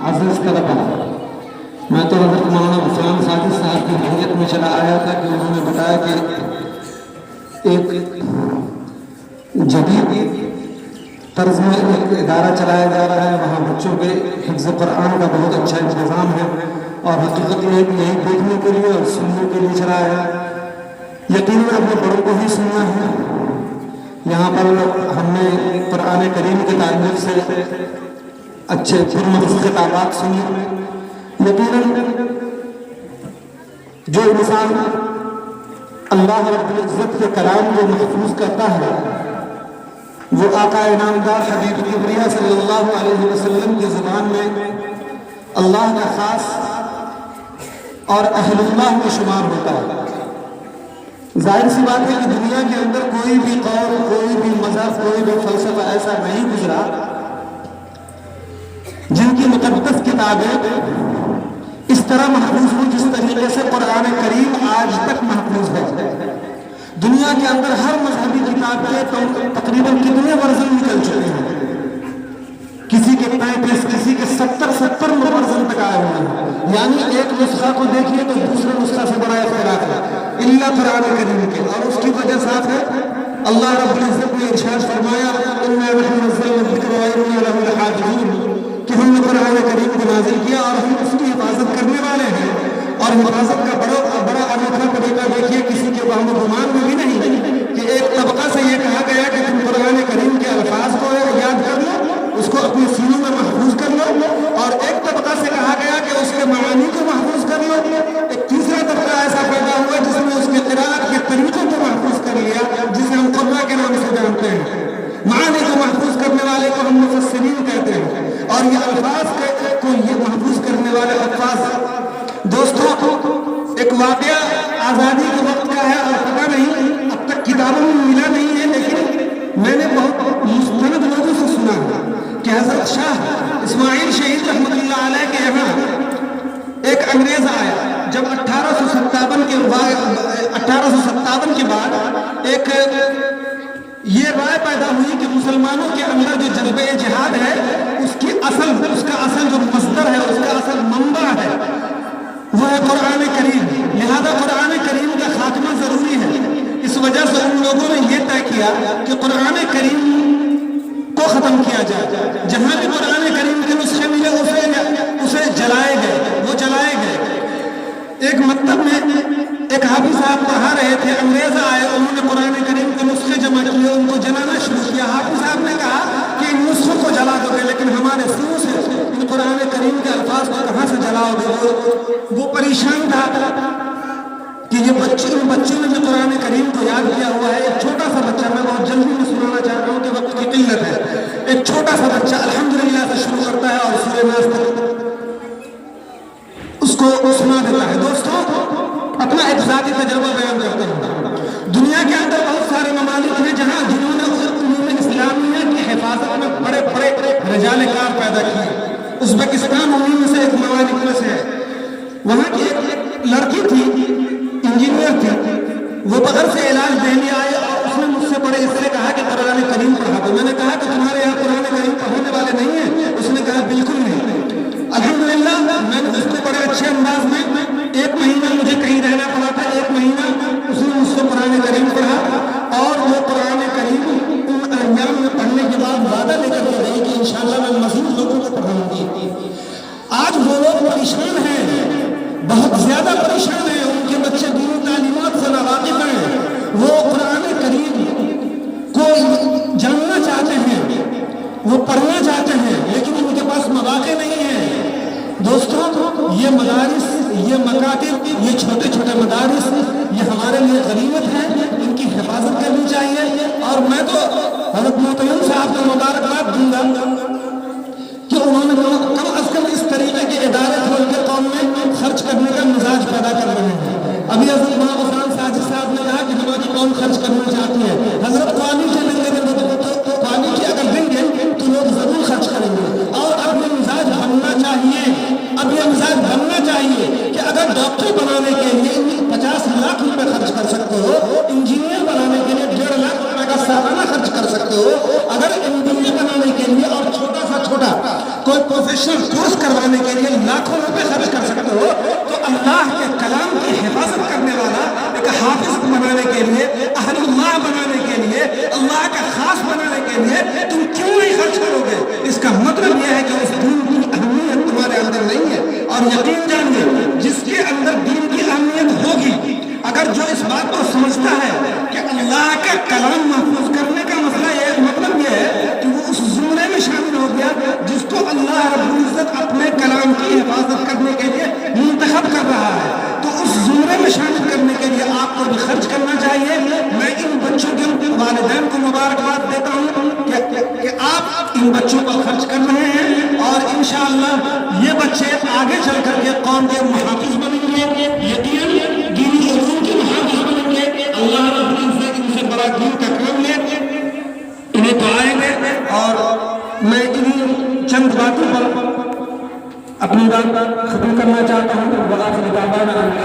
عزیز طلبہ، میں تو حضرت مولانا غفران ساجد صاحب کی حیت میں چلا آیا تھا کہ انہوں نے بتایا کہ ایک جدید طرز میں ایک ادارہ چلایا جا رہا ہے، وہاں بچوں کے حفظ قرآن کا بہت اچھا انتظام ہے، اور حقیقت یہ یہی دیکھنے کے لیے اور سننے کے لیے چلایا ہے۔ یقیناً اپنے بڑوں کو ہی سننا ہے۔ یہاں پر ہم نے قرآن کریم کے تعلق سے اچھے پرمغز خطابات سنی۔ یقیناً جو انسان اللہ رب العزت کے کلام کو محفوظ کرتا ہے وہ آقا انعامدار حبیب کبریا صلی اللہ علیہ وسلم کی زبان میں اللہ کا خاص اور اہل اللہ میں شمار ہوتا ہے۔ ظاہر سی بات ہے کہ دنیا کے اندر کوئی بھی قول، کوئی بھی مذہب، کوئی بھی فلسفہ ایسا نہیں گزرا جن کی مقدس کتابیں اس طرح محفوظ ہوں جس طریقے سے قرآن کریم آج تک محفوظ ہے۔ دنیا کے اندر ہر مذہبی کتاب کے تقریباً کتنے ورژن نکل چکے ہیں، کسی کے 35، کسی کے 70 ورژن تک آئے ہوئے ہیں۔ یعنی ایک نسخہ کو دیکھیے تو دوسرے نسخہ سے بڑا اختلاف ہے الا قرآن کریم کے، اور اس کی وجہ صاف ہے۔ اللہ رب العزت نے ارشاد فرمایا اِنَّا نَحْنُ نَزَّلْنَا الذِّكْرَ وَإِنَّا لَهُ لَحَافِظُونَ، کہ ہم نے قرآن کریم کو نازل کیا اور ہم اس کی حفاظت کرنے والے ہیں۔ اور حفاظت کا بڑا انوکھا طریقہ دیکھیے، کسی کے وہم و گمان میں بھی نہیں کہ ایک طبقہ سے یہ کہا گیا کہ تم قرآن کریم کے الفاظ کو یاد کر لو، اس کو اپنے سینوں میں محفوظ کر لو، اور ایک طبقہ سے کہا گیا کہ اس کے معانی کو محفوظ کر لو۔ ایک تیسرا طبقہ ایسا پیدا ہوا جس نے اس کے قراءت کے طریقوں کو محفوظ کر لیا، جسے ہم قرآن کے نام سے جانتے ہیں۔ معانی کو محفوظ کرنے والے کو ہم مفسرین کہتے ہیں، اور یہ الفاظ کو یہ محفوظ کرنے والے الفاظ۔ دوستوں، ایک واقعہ آزادی کے وقت کا ہے اور پتہ نہیں اب تک کتابوں میں ملا نہیں ہے، لیکن میں نے بہت مستند لوگوں سے سنا کہ حضرت شاہ اسماعیل شہید رحمۃ اللہ علیہ کے یہاں ایک انگریز آیا جب 1857 کے بعد ایک یہ رائے پیدا ہوئی کہ مسلمانوں کے اندر جو جذبہ جہاد ہے اس کا اصل جو مصدر ہے، اس کا اصل منبع ہے، وہ ہے قرآن کریم۔ لہذا قرآن کریم کا خاتمہ ضروری ہے۔ اس وجہ سے ان لوگوں نے یہ طے کیا کہ قرآن کریم کو ختم کیا جائے۔ جہاں بھی قرآن کریم کے نسخے ملے اسے جلائے گئے، وہ جلائے گئے۔ ایک مکتب میں ایک حافظ صاحب پڑھا رہے تھے، انگریز آئے، انہوں نے قرآن کریم کے نسخے جمع کیے، ان کو جلانا شروع کیا۔ حافظ صاحب نے کہا کہ ان نسخوں کو جلا دو گے، لیکن ہمارے سینوں سے ان قرآن کریم کے الفاظ کو کہاں سے جلاؤ گے؟ وہ پریشان تھا کہ یہ ان بچوں نے جو قرآن کریم کو یاد کیا ہوا ہے۔ ایک چھوٹا سا بچہ، میں بہت جلدی میں سنانا چاہ رہا ہوں کہ وقت کی قلت ہے، ایک چھوٹا سا بچہ الحمدللہ سے شروع کرتا ہے اور سورہ ناس تک اس کو سنا دیتا ہے۔ دوستوں، اپنا ایک ذاتی تجربہ بیان کرتا ہوں۔ دنیا کے اندر بہت سارے ممالک ہیں جنہوں نے اسلامیہ کی حفاظت میں بڑے بڑے رجال کار پیدا کیے۔ ازبکستان انہی میں سے ایک ممالک میں سے ہے۔ وہاں کی ایک لڑکی تھی، انجینئر تھی، وہ بغیر سے علاج دہلی آئی اور اس نے مجھ سے بڑے اس سے کہا کہ قرآن کریم پڑھا دو۔ میں نے کہا کہ تمہارے یہاں قرآن کریم پڑھانے والے نہیں ہیں؟ اس نے کہا بالکل نہیں۔ الحمدللہ میں نے اس کو بڑے اچھے انداز میں 1 مہینہ مجھے کہیں رہنا پڑا تھا، 1 مہینہ اس نے مجھ سے قرآن کریم پڑھا، اور وہ قرآن کریم ان ایام میں پڑھنے کے بعد وعدہ لے کر کے گئی کہ انشاءاللہ میں مزید لوگوں کو پڑھاؤں گی۔ آج وہ لوگ پریشان ہیں، بہت زیادہ پریشان ہیں، ان کے بچے دینی تعلیمات سے ناواقف ہیں، وہ قرآن کریم کو جاننا چاہتے ہیں، وہ پڑھنا چاہتے ہیں، لیکن ان کے پاس مواقع نہیں ہیں۔ دوستوں، یہ مدارس، یہ مکاتب، یہ چھوٹے چھوٹے مدارس، یہ ہمارے لیے غنیمت ہے، ان کی حفاظت کرنی چاہیے۔ اور میں تو حضرت محترم صاحب کو مبارکباد دوں گا کہ انہوں نے کم از کم اس طریقے کے ادارے کھول کے قوم میں خرچ کرنے کا مزاج پیدا کر رہے ہیں۔ ابھی حضرت مولانا غفران ساجد صاحب نے کہا کہ ہماری قوم خرچ کرنا چاہتی ہے۔ حضرت قومی کے دیں گے تو قومی کی اگر دیں گے تو لوگ ضرور خرچ کریں گے، اور اب یہ مزاج بننا چاہیے، اب یہ مزاج بننا چاہیے کہ اگر ڈاکٹر بنانے کے لیے 50 لاکھ روپے خرچ کر سکتے ہو، انجینئر بنانے کے لیے 1.5 لاکھ روپے کا سالانہ خرچ کر سکتے ہو، اگر MBA بنانے کے لیے اور چھوٹا سا چھوٹا کوئی پروفیشنل کورس کروانے کے لیے لاکھوں روپے خرچ کر سکتے ہو، تو اللہ کے کلام کی حفاظت کرنے والا ایک حافظ بنانے کے لیے، اہل اللہ بنانے کے لیے، اللہ کا خاص بنانے کے لیے تم کیوں نہیں خرچ کرو گے؟ اس کا مطلب یہ ہے کہ اس دین کی اہمیت تمہارے اندر نہیں ہے۔ اور یقین جانیے جس کے اندر دین کی اہمیت ہوگی، اگر جو اس بات کو سمجھتا ہے کہ اللہ کا کلام محفوظ کرنے کا مسئلہ یہ مطلب یہ ہے کہ وہ اس زمرے میں شامل ہو گیا جس کو اللہ رب العزت اپنے کلام کی حفاظت کرنے کے لیے منتخب کر رہا ہے، تو اس زمرے میں شامل کرنے کے لیے آپ کو بھی خرچ کرنا چاہیے۔ میں ان بچوں کے والدین کو مبارکباد دیتا ہوں کہ آپ ان بچوں پر خرچ کر رہے ہیں، اور انشاءاللہ یہ بچے آگے چل کر کے قوم کے محافظ بنیں گے، یقیناً دینی علوم کے محافظ بنیں گے۔ اللہ رب العزت ان سے بڑا دین کا کام لے انہیں تو آئیں گے۔ اور میں انہیں چند باتوں پر اپنی بات ختم کرنا چاہتا ہوں۔